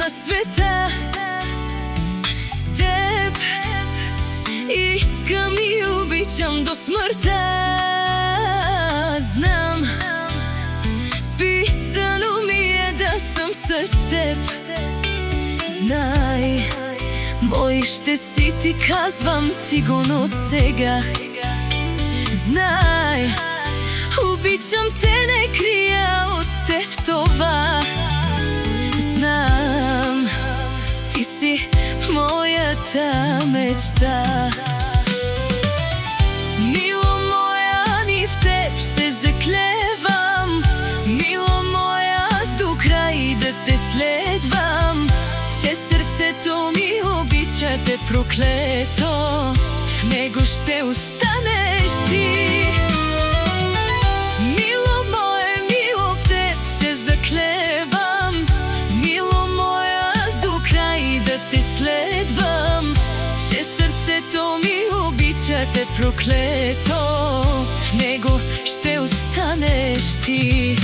на света. Теб искам и обичам до смъртта. Знам, писано ми е да съм с теб. Знай, мой ще си, ти казвам ти го от сега. Знай, обичам те, не крия от теб това. Знам, ти си моята мечта. Мило моя, ни в теб се заклевам. Мило моя, аз до край да те следвам. Че сърцето ми обича те проклето, в него ще останеш ти. Мило мое, мило, в теб се заклевам. Мило моя, аз до край да те следвам. Че сърцето ми обича те проклето, в него ще останеш ти.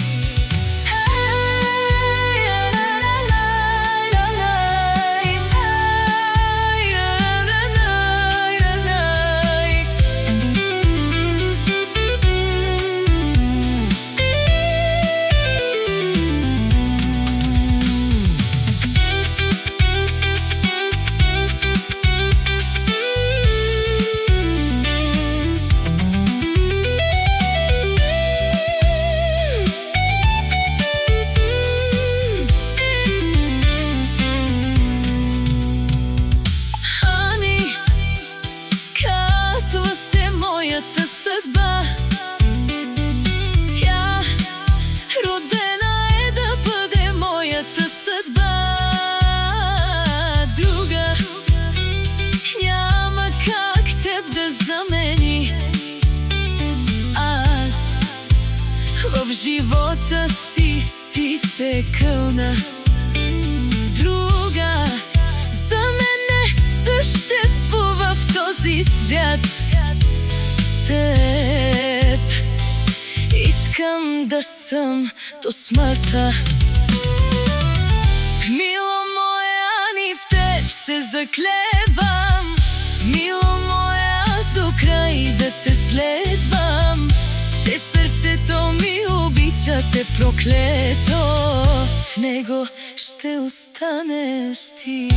Съдба, тя родена е да бъде моята съдба. Друга няма как теб да замени. Аз в живота си ти се кълна. Друга за мен не съществува в този свят. Теб искам да съм до смъртта. Мило моя, ни в теб се заклевам. Мило моя, аз до край да те следвам. Че сърцето ми обича те проклето, в него ще останеш ти.